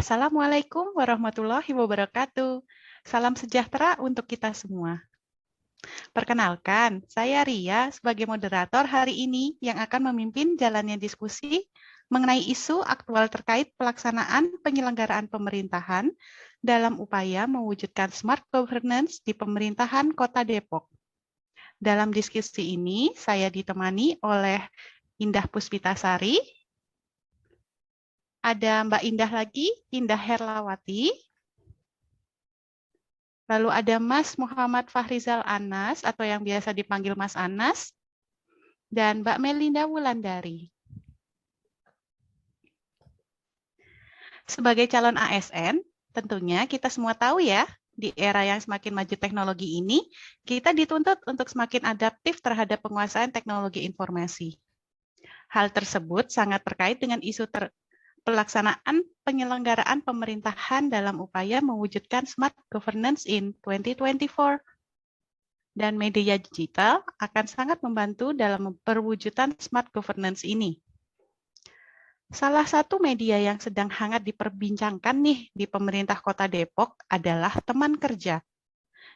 Assalamualaikum warahmatullahi wabarakatuh. Salam sejahtera untuk kita semua. Perkenalkan, saya Ria sebagai moderator hari ini yang akan memimpin jalannya diskusi mengenai isu aktual terkait pelaksanaan penyelenggaraan pemerintahan dalam upaya mewujudkan smart governance di pemerintahan Kota Depok. Dalam diskusi ini, saya ditemani oleh Indah Puspitasari, ada Mbak Indah lagi, Indah Herlawati, lalu ada Mas Muhammad Fahrizal Anas atau yang biasa dipanggil Mas Anas, dan Mbak Melinda Wulandari. Sebagai calon ASN, tentunya kita semua tahu ya, di era yang semakin maju teknologi ini, kita dituntut untuk semakin adaptif terhadap penguasaan teknologi informasi. Hal tersebut sangat terkait dengan isu pelaksanaan penyelenggaraan pemerintahan dalam upaya mewujudkan smart governance in 2024. Dan media digital akan sangat membantu dalam perwujudan smart governance ini. Salah satu media yang sedang hangat diperbincangkan nih di pemerintah Kota Depok adalah Teman Kerja,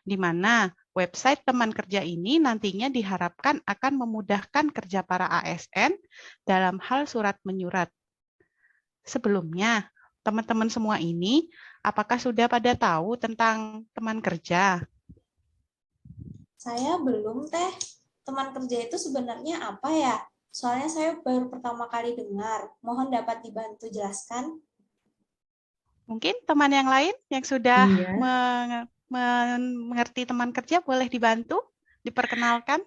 di mana website Teman Kerja ini nantinya diharapkan akan memudahkan kerja para ASN dalam hal surat menyurat. Sebelumnya, teman-teman semua ini, apakah sudah pada tahu tentang teman kerja? Saya belum, Teh. Teman kerja itu sebenarnya apa ya? Soalnya saya baru pertama kali dengar. Mohon dapat dibantu jelaskan. Mungkin teman yang lain yang sudah mengerti teman kerja boleh dibantu, diperkenalkan?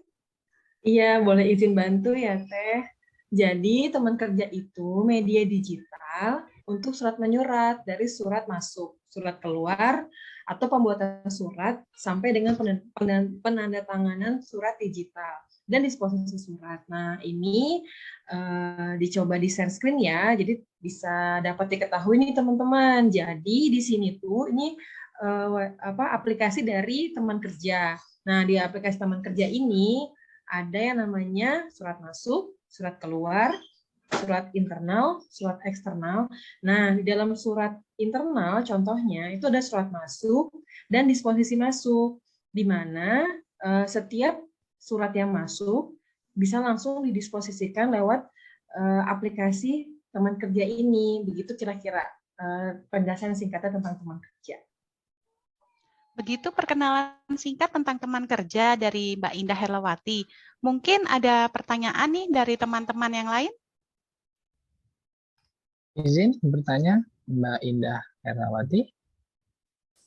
Iya, boleh izin bantu ya, Teh. Jadi, teman kerja itu media digital untuk surat menyurat dari surat masuk, surat keluar, atau pembuatan surat sampai dengan penandatanganan surat digital dan disposisi surat. Nah, ini dicoba di share screen ya, jadi bisa dapat diketahui nih teman-teman. Jadi di sini tuh ini aplikasi dari teman kerja. Nah, di aplikasi teman kerja ini ada yang namanya surat masuk, surat keluar, surat internal, surat eksternal. Nah, di dalam surat internal contohnya itu ada surat masuk dan disposisi masuk, di mana setiap surat yang masuk bisa langsung didisposisikan lewat aplikasi teman kerja ini. Begitu kira-kira penjelasan singkatnya tentang teman kerja. Begitu perkenalan singkat tentang teman kerja dari Mbak Indah Herlawati. Mungkin ada pertanyaan nih dari teman-teman yang lain? Izin bertanya, Mbak Indah Herlawati.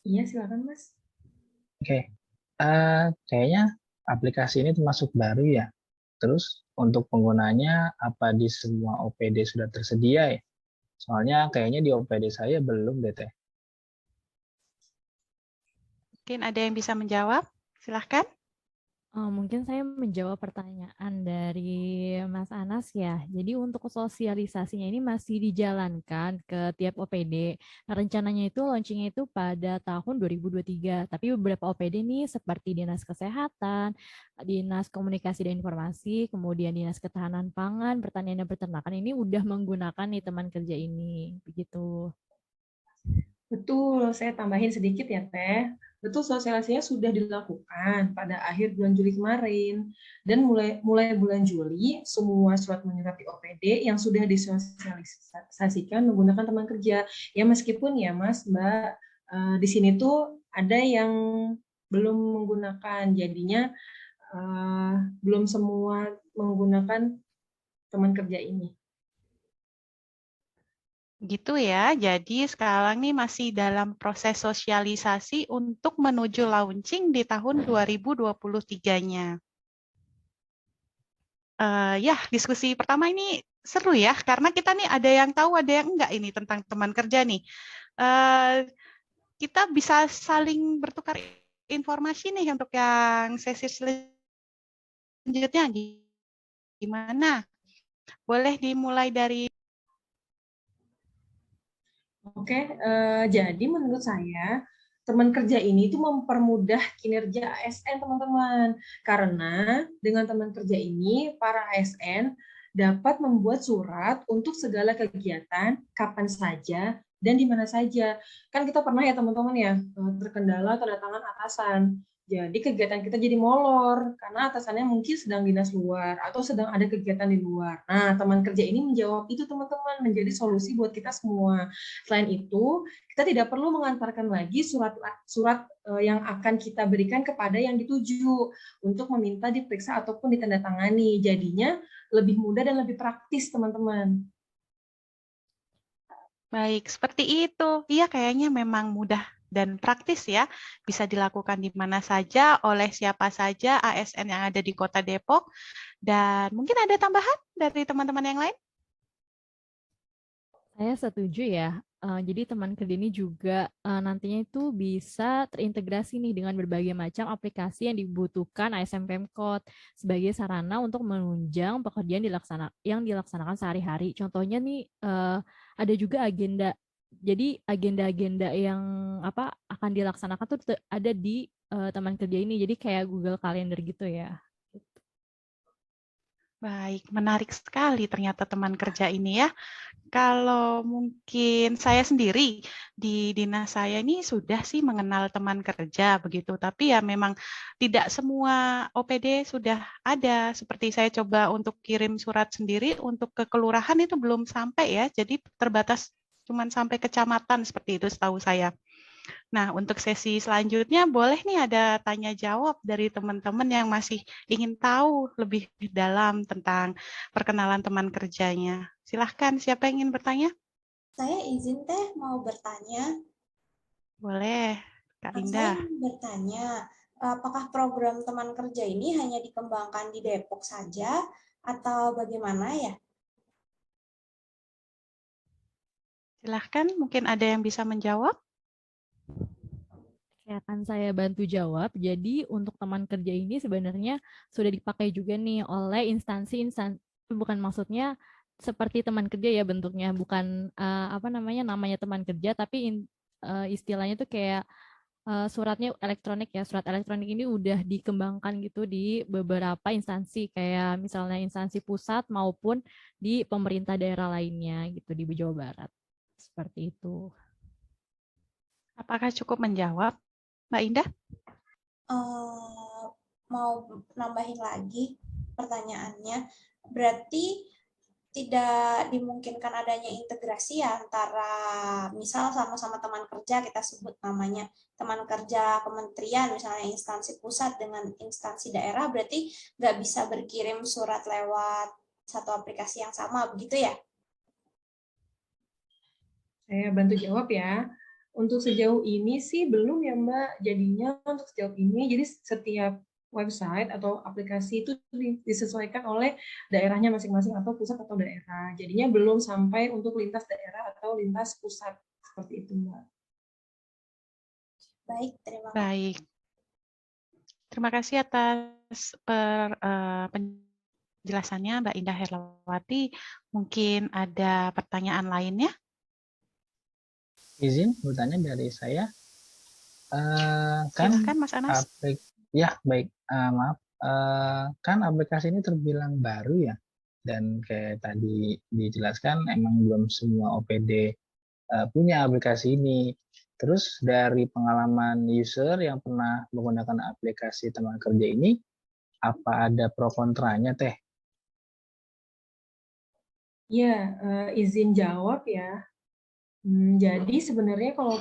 Iya, silakan Mas. Oke, kayaknya aplikasi ini termasuk baru ya. Terus untuk penggunanya apa di semua OPD sudah tersedia ya? Soalnya kayaknya di OPD saya belum deh, Teh. Mungkin ada yang bisa menjawab? Silahkan. Mungkin saya menjawab pertanyaan dari Mas Anas ya. Jadi untuk sosialisasinya ini masih dijalankan ke tiap OPD. Rencananya itu launchingnya itu pada tahun 2023. Tapi beberapa OPD nih seperti Dinas Kesehatan, Dinas Komunikasi dan Informasi, kemudian Dinas Ketahanan Pangan, Pertanian dan Peternakan ini udah menggunakan nih teman kerja ini. Begitu. Betul, saya tambahin sedikit ya Teh. Betul, sosialisasinya sudah dilakukan pada akhir bulan Juli kemarin. Dan mulai bulan Juli, semua surat menyurat di OPD yang sudah disosialisasikan menggunakan teman kerja. Ya meskipun ya Mas, Mbak, di sini tuh ada yang belum menggunakan, jadinya belum semua menggunakan teman kerja ini. Gitu ya, jadi sekarang nih masih dalam proses sosialisasi untuk menuju launching di tahun 2023-nya. Ya, diskusi pertama ini seru ya, karena kita nih ada yang tahu, ada yang enggak ini tentang teman kerja nih. Kita bisa saling bertukar informasi nih untuk yang sesi selanjutnya. Gimana? Boleh dimulai dari... Oke, jadi menurut saya teman kerja ini itu mempermudah kinerja ASN teman-teman. Karena dengan teman kerja ini para ASN dapat membuat surat untuk segala kegiatan kapan saja dan di mana saja. Kan kita pernah ya teman-teman ya, terkendala tanda tangan atasan. Jadi kegiatan kita jadi molor karena atasannya mungkin sedang dinas luar atau sedang ada kegiatan di luar. Nah, teman kerja ini menjawab itu teman-teman, menjadi solusi buat kita semua. Selain itu, kita tidak perlu mengantarkan lagi surat yang akan kita berikan kepada yang dituju untuk meminta diperiksa ataupun ditandatangani. Jadinya lebih mudah dan lebih praktis, teman-teman. Baik, seperti itu. Iya, kayaknya memang mudah dan praktis ya. Bisa dilakukan di mana saja, oleh siapa saja, ASN yang ada di Kota Depok. Dan mungkin ada tambahan dari teman-teman yang lain? Saya setuju ya. Jadi teman kerja ini juga nantinya itu bisa terintegrasi nih dengan berbagai macam aplikasi yang dibutuhkan ASN Pemkot sebagai sarana untuk menunjang pekerjaan yang dilaksanakan sehari-hari. Contohnya nih ada juga agenda. Jadi agenda-agenda yang akan dilaksanakan tuh ada di teman kerja ini. Jadi kayak Google Calendar gitu ya. Baik, menarik sekali ternyata teman kerja ini ya. Kalau mungkin saya sendiri di dinas saya ini sudah sih mengenal teman kerja begitu, tapi ya memang tidak semua OPD sudah ada. Seperti saya coba untuk kirim surat sendiri untuk ke kelurahan itu belum sampai ya, jadi terbatas cuman sampai kecamatan seperti itu setahu saya. Nah, untuk sesi selanjutnya boleh nih ada tanya jawab dari teman-teman yang masih ingin tahu lebih dalam tentang perkenalan teman kerjanya. Silahkan, siapa yang ingin bertanya? Saya izin Teh mau bertanya. Boleh, Kak Saya Linda. ingin bertanya, apakah program teman kerja ini hanya dikembangkan di Depok saja atau bagaimana ya? Silahkan, mungkin ada yang bisa menjawab. Akan saya bantu jawab. Jadi untuk teman kerja ini sebenarnya sudah dipakai juga nih oleh instansi-instansi, bukan maksudnya seperti teman kerja ya bentuknya, bukan namanya teman kerja, tapi istilahnya tuh kayak suratnya elektronik ya. Surat elektronik ini udah dikembangkan gitu di beberapa instansi kayak misalnya instansi pusat maupun di pemerintah daerah lainnya gitu di Jawa Barat. Seperti itu. Apakah cukup menjawab, Mbak Indah? Mau nambahin lagi pertanyaannya, berarti tidak dimungkinkan adanya integrasi ya antara misal sama-sama teman kerja, kita sebut namanya teman kerja kementerian, misalnya instansi pusat dengan instansi daerah, berarti nggak bisa berkirim surat lewat satu aplikasi yang sama, begitu ya? Saya bantu jawab ya. Untuk sejauh ini sih belum ya Mbak. Jadinya untuk sejauh ini, jadi setiap website atau aplikasi itu disesuaikan oleh daerahnya masing-masing atau pusat atau daerah. Jadinya belum sampai untuk lintas daerah atau lintas pusat. Seperti itu Mbak. Baik, terima kasih. Baik. Terima kasih atas penjelasannya, Mbak Indah Herlawati. Mungkin ada pertanyaan lainnya? Izin bertanya dari saya. Silakan, Mas Anas. Ya, baik. Maaf. Kan aplikasi ini terbilang baru ya. Dan kayak tadi dijelaskan, emang belum semua OPD punya aplikasi ini. Terus dari pengalaman user yang pernah menggunakan aplikasi teman kerja ini, apa ada pro kontranya, Teh? Ya, izin jawab ya. Jadi sebenarnya kalau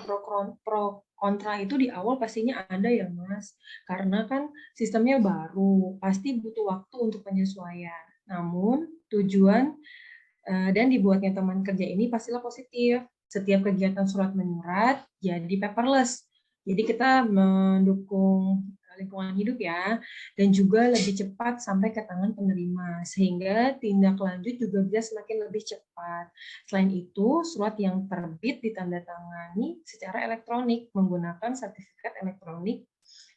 pro kontra itu di awal pastinya ada ya Mas, karena kan sistemnya baru, pasti butuh waktu untuk penyesuaian. Namun tujuan dan dibuatnya teman kerja ini pastilah positif. Setiap kegiatan surat menyurat jadi paperless. Jadi kita mendukung lingkungan hidup ya, dan juga lebih cepat sampai ke tangan penerima, sehingga tindak lanjut juga bisa semakin lebih cepat. Selain itu, surat yang terbit ditandatangani secara elektronik menggunakan sertifikat elektronik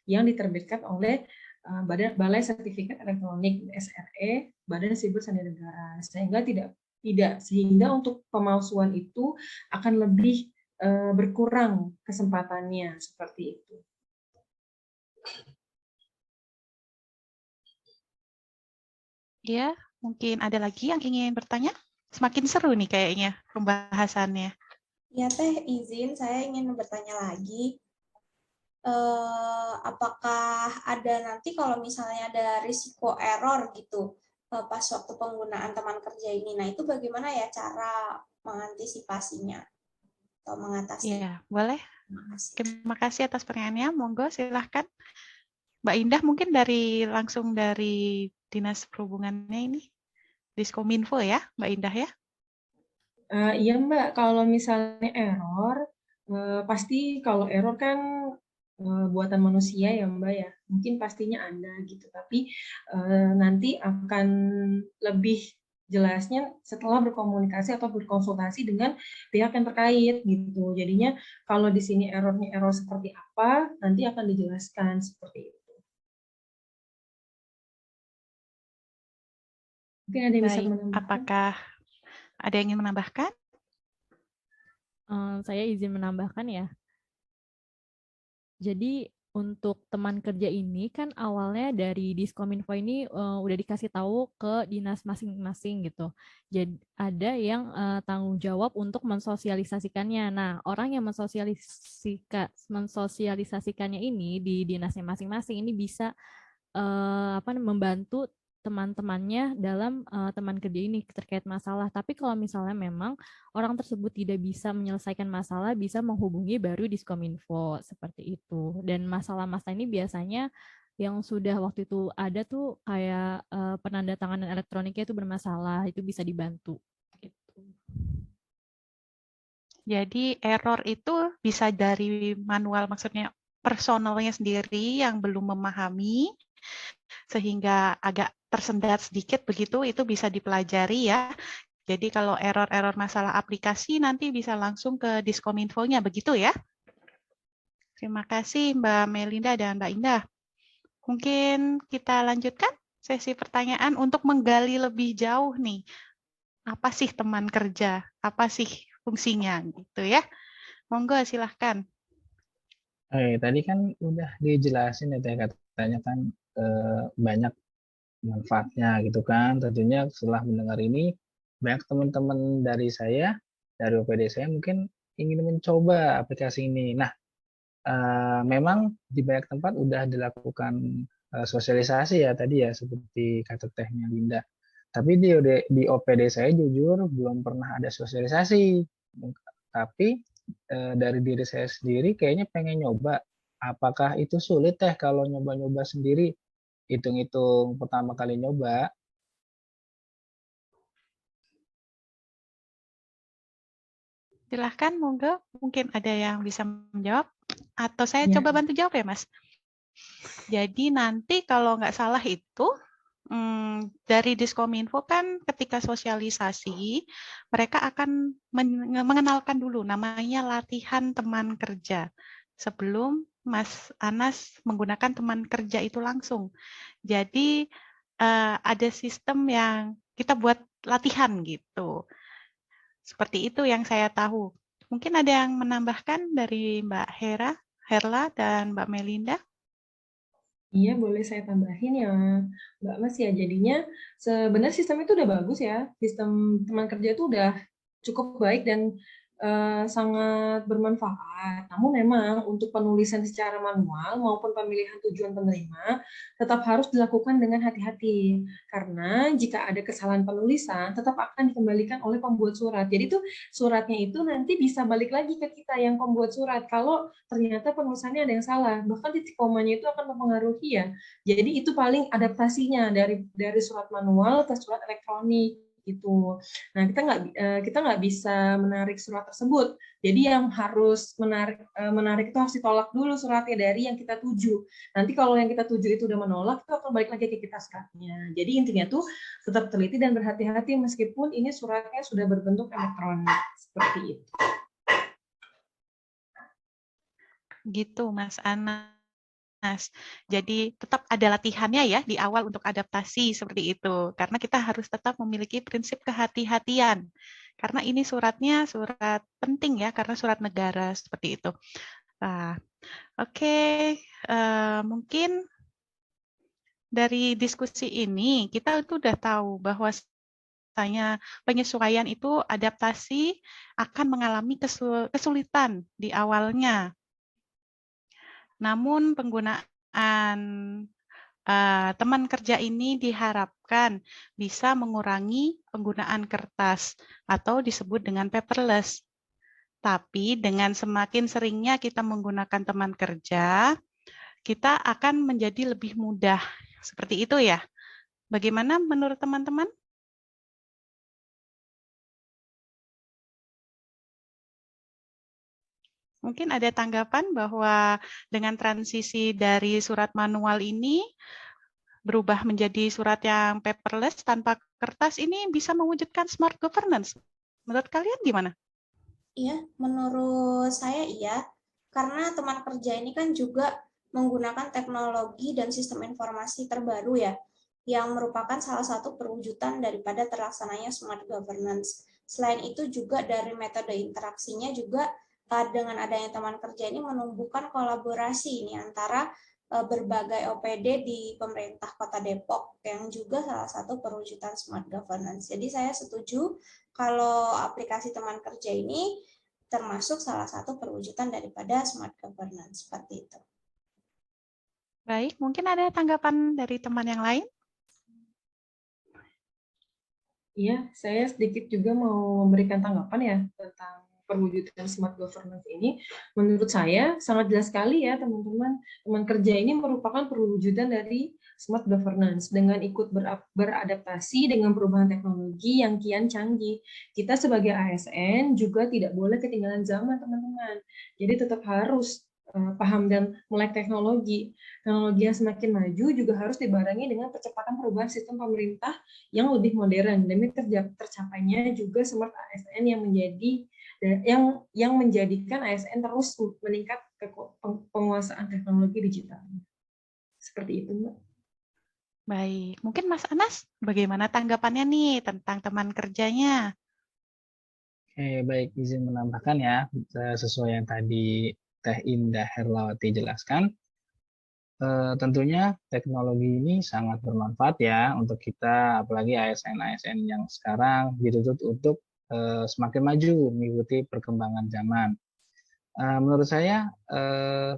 yang diterbitkan oleh Balai Sertifikat Elektronik SRE, Badan Siber Sandi Negara, sehingga untuk pemalsuan itu akan lebih berkurang kesempatannya seperti itu. Ya, mungkin ada lagi yang ingin bertanya? Semakin seru nih kayaknya pembahasannya. Ya Teh, izin saya ingin bertanya lagi. Apakah ada nanti kalau misalnya ada risiko error gitu pas waktu penggunaan teman kerja ini? Nah, itu bagaimana ya cara mengantisipasinya atau mengatasi? Ya, boleh. Terima kasih. Terima kasih atas pertanyaannya. Monggo silahkan. Mbak Indah mungkin langsung dari Dinas Perhubungannya ini. Diskominfo ya, Mbak Indah ya. Iya Mbak, kalau misalnya error, pasti kalau error kan buatan manusia ya Mbak ya, mungkin pastinya ada gitu, tapi nanti akan lebih jelasnya setelah berkomunikasi atau berkonsultasi dengan pihak yang terkait gitu. Jadinya kalau di sini errornya error seperti apa, nanti akan dijelaskan seperti itu. Mungkin ada yang bisa Baik, menambahkan? apakah ada yang ingin menambahkan? Saya izin menambahkan ya. Jadi untuk teman kerja ini kan awalnya dari Diskominfo ini udah dikasih tahu ke dinas masing-masing gitu. Jadi ada yang tanggung jawab untuk mensosialisasikannya. Nah, orang yang mensosialisasikannya ini di dinasnya masing-masing ini bisa membantu teman-temannya dalam teman kerja ini terkait masalah. Tapi kalau misalnya memang orang tersebut tidak bisa menyelesaikan masalah, bisa menghubungi baru Diskominfo seperti itu. Dan masalah-masalah ini biasanya yang sudah waktu itu ada tuh kayak penandatanganan elektroniknya itu bermasalah, itu bisa dibantu. Gitu. Jadi error itu bisa dari manual, maksudnya personalnya sendiri yang belum memahami, sehingga agak tersendat sedikit begitu, itu bisa dipelajari ya. Jadi kalau error-error masalah aplikasi nanti bisa langsung ke Diskominfo-nya, begitu ya. Terima kasih Mbak Melinda dan Mbak Indah. Mungkin kita lanjutkan sesi pertanyaan untuk menggali lebih jauh nih. Apa sih teman kerja? Apa sih fungsinya gitu ya? Monggo silahkan. Tadi kan udah dijelasin ya Teh, katanya kan banyak manfaatnya gitu kan. Tentunya setelah mendengar ini banyak teman-teman dari saya, dari OPD saya mungkin ingin mencoba aplikasi ini. Nah, memang di banyak tempat udah dilakukan sosialisasi ya tadi ya seperti kata Tehnya Linda. Tapi di OPD saya jujur belum pernah ada sosialisasi. Tapi dari diri saya sendiri kayaknya pengen nyoba. Apakah itu sulit Teh kalau nyoba-nyoba sendiri? Hitung-hitung pertama kali nyoba. Silahkan, monggo. Mungkin ada yang bisa menjawab. Atau saya Ya. coba bantu jawab ya, Mas. Jadi nanti kalau nggak salah itu, dari Diskominfo kan ketika sosialisasi, mereka akan mengenalkan dulu namanya latihan teman kerja. Sebelum Mas Anas menggunakan teman kerja itu langsung. Jadi ada sistem yang kita buat latihan gitu. Seperti itu yang saya tahu. Mungkin ada yang menambahkan dari Mbak Herla dan Mbak Melinda? Iya, boleh saya tambahin ya, Mbak Mas ya. Jadinya sebenarnya sistem itu udah bagus ya. Sistem teman kerja itu udah cukup baik dan sangat bermanfaat. Namun memang untuk penulisan secara manual maupun pemilihan tujuan penerima tetap harus dilakukan dengan hati-hati. Karena jika ada kesalahan penulisan, tetap akan dikembalikan oleh pembuat surat. Jadi tuh suratnya itu nanti bisa balik lagi ke kita yang pembuat surat. Kalau ternyata penulisannya ada yang salah, bahkan titik komanya itu akan mempengaruhi ya. Jadi itu paling adaptasinya dari surat manual ke surat elektronik gitu. Nah kita nggak bisa menarik surat tersebut. Jadi yang harus menarik itu harus ditolak dulu suratnya dari yang kita tuju. Nanti kalau yang kita tuju itu udah menolak, itu akan balik lagi ke kita suratnya. Jadi intinya tuh tetap teliti dan berhati-hati meskipun ini suratnya sudah berbentuk elektronik seperti itu. Gitu, Mas Anas. Jadi tetap ada latihannya ya di awal untuk adaptasi seperti itu. Karena kita harus tetap memiliki prinsip kehati-hatian. Karena ini suratnya surat penting ya, karena surat negara seperti itu. Nah, oke, mungkin dari diskusi ini kita itu udah tahu bahwa biasanya penyesuaian itu adaptasi akan mengalami kesulitan di awalnya. Namun penggunaan teman kerja ini diharapkan bisa mengurangi penggunaan kertas atau disebut dengan paperless. Tapi dengan semakin seringnya kita menggunakan teman kerja, kita akan menjadi lebih mudah. Seperti itu ya. Bagaimana menurut teman-teman? Mungkin ada tanggapan bahwa dengan transisi dari surat manual ini berubah menjadi surat yang paperless tanpa kertas ini bisa mewujudkan smart governance. Menurut kalian gimana? Iya, menurut saya iya. Karena teman kerja ini kan juga menggunakan teknologi dan sistem informasi terbaru ya, yang merupakan salah satu perwujudan daripada terlaksananya smart governance. Selain itu juga dari metode interaksinya juga dengan adanya teman kerja ini menumbuhkan kolaborasi ini antara berbagai OPD di pemerintah Kota Depok yang juga salah satu perwujudan smart governance. Jadi saya setuju kalau aplikasi teman kerja ini termasuk salah satu perwujudan daripada smart governance seperti itu. Baik, mungkin ada tanggapan dari teman yang lain? Iya, saya sedikit juga mau memberikan tanggapan ya tentang perwujudan smart governance ini. Menurut saya sangat jelas sekali ya teman-teman, teman kerja ini merupakan perwujudan dari smart governance dengan ikut beradaptasi dengan perubahan teknologi yang kian canggih. Kita sebagai ASN juga tidak boleh ketinggalan zaman teman-teman. Jadi tetap harus paham dan melek teknologi. Teknologi yang semakin maju juga harus dibarengi dengan percepatan perubahan sistem pemerintah yang lebih modern demi tercapainya juga smart ASN yang menjadikan ASN terus meningkat ke penguasaan teknologi digital. Seperti itu, Mbak. Baik, mungkin Mas Anas, bagaimana tanggapannya nih tentang teman kerjanya? Oke, baik, izin menambahkan ya, sesuai yang tadi Teh Indah Herlawati jelaskan. Tentunya teknologi ini sangat bermanfaat ya untuk kita, apalagi ASN-ASN yang sekarang dituntut untuk semakin maju mengikuti perkembangan zaman. Menurut saya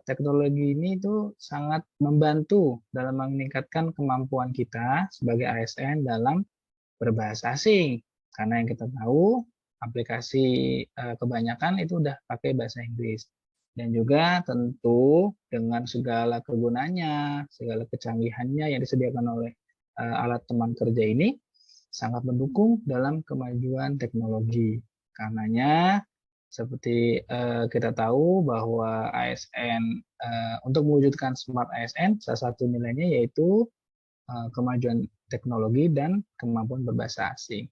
teknologi ini itu sangat membantu dalam meningkatkan kemampuan kita sebagai ASN dalam berbahasa asing. Karena yang kita tahu aplikasi kebanyakan itu udah pakai bahasa Inggris. Dan juga tentu dengan segala kegunaannya, segala kecanggihannya yang disediakan oleh alat teman kerja ini sangat mendukung dalam kemajuan teknologi. Karenanya seperti kita tahu bahwa ASN untuk mewujudkan smart ASN salah satu nilainya yaitu kemajuan teknologi dan kemampuan berbahasa asing.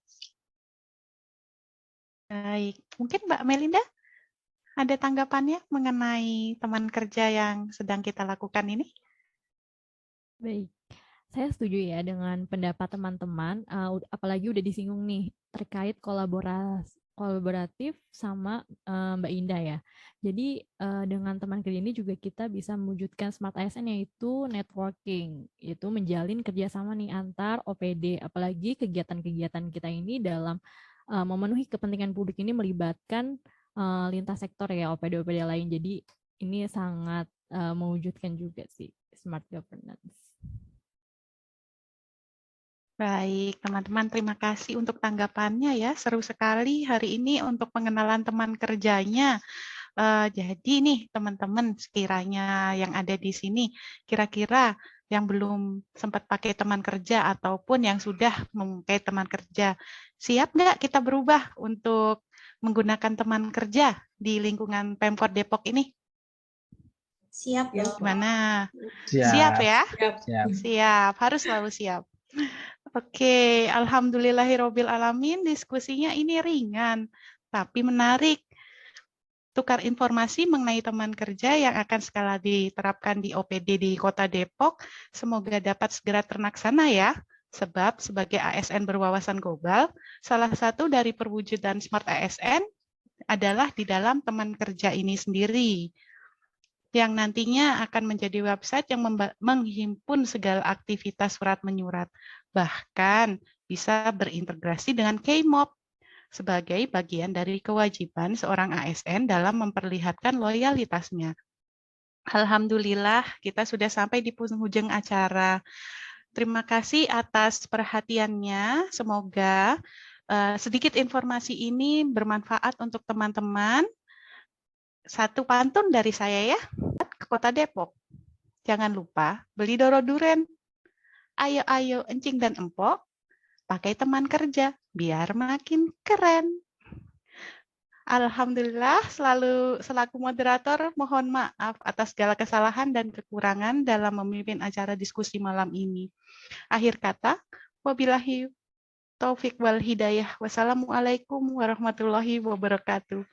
Baik, mungkin Mbak Melinda ada tanggapannya mengenai teman kerja yang sedang kita lakukan ini? Baik, saya setuju ya dengan pendapat teman-teman, apalagi udah disinggung nih terkait kolaboratif sama Mbak Indah ya. Jadi dengan teman kerja ini juga kita bisa mewujudkan smart ASN yaitu networking, itu menjalin kerjasama nih antar OPD, apalagi kegiatan-kegiatan kita ini dalam memenuhi kepentingan publik ini melibatkan lintas sektor ya OPD-OPD lain. Jadi ini sangat mewujudkan juga sih smart governance. Baik, teman-teman, terima kasih untuk tanggapannya ya. Seru sekali hari ini untuk pengenalan teman kerjanya. Jadi nih teman-teman sekiranya yang ada di sini, kira-kira yang belum sempat pakai teman kerja ataupun yang sudah memakai teman kerja, siap nggak kita berubah untuk menggunakan teman kerja di lingkungan Pemkot Depok ini? Siap dong. Gimana? Siap. Siap ya? Siap. Siap, harus selalu siap. Oke, alhamdulillahirobbilalamin, diskusinya ini ringan tapi menarik. Tukar informasi mengenai teman kerja yang akan skala diterapkan di OPD di Kota Depok, semoga dapat segera terlaksana ya. Sebab sebagai ASN berwawasan global, salah satu dari perwujudan Smart ASN adalah di dalam teman kerja ini sendiri, yang nantinya akan menjadi website yang menghimpun segala aktivitas surat menyurat. Bahkan bisa berintegrasi dengan K-MOP sebagai bagian dari kewajiban seorang ASN dalam memperlihatkan loyalitasnya. Alhamdulillah, kita sudah sampai di penghujung acara. Terima kasih atas perhatiannya. Semoga sedikit informasi ini bermanfaat untuk teman-teman. Satu pantun dari saya ya, ke Kota Depok. Jangan lupa beli Doro Duren. Ayo encing dan empok, pakai teman kerja biar makin keren. Alhamdulillah, selaku moderator mohon maaf atas segala kesalahan dan kekurangan dalam memimpin acara diskusi malam ini. Akhir kata, wabillahi taufik wal hidayah. Wassalamualaikum warahmatullahi wabarakatuh.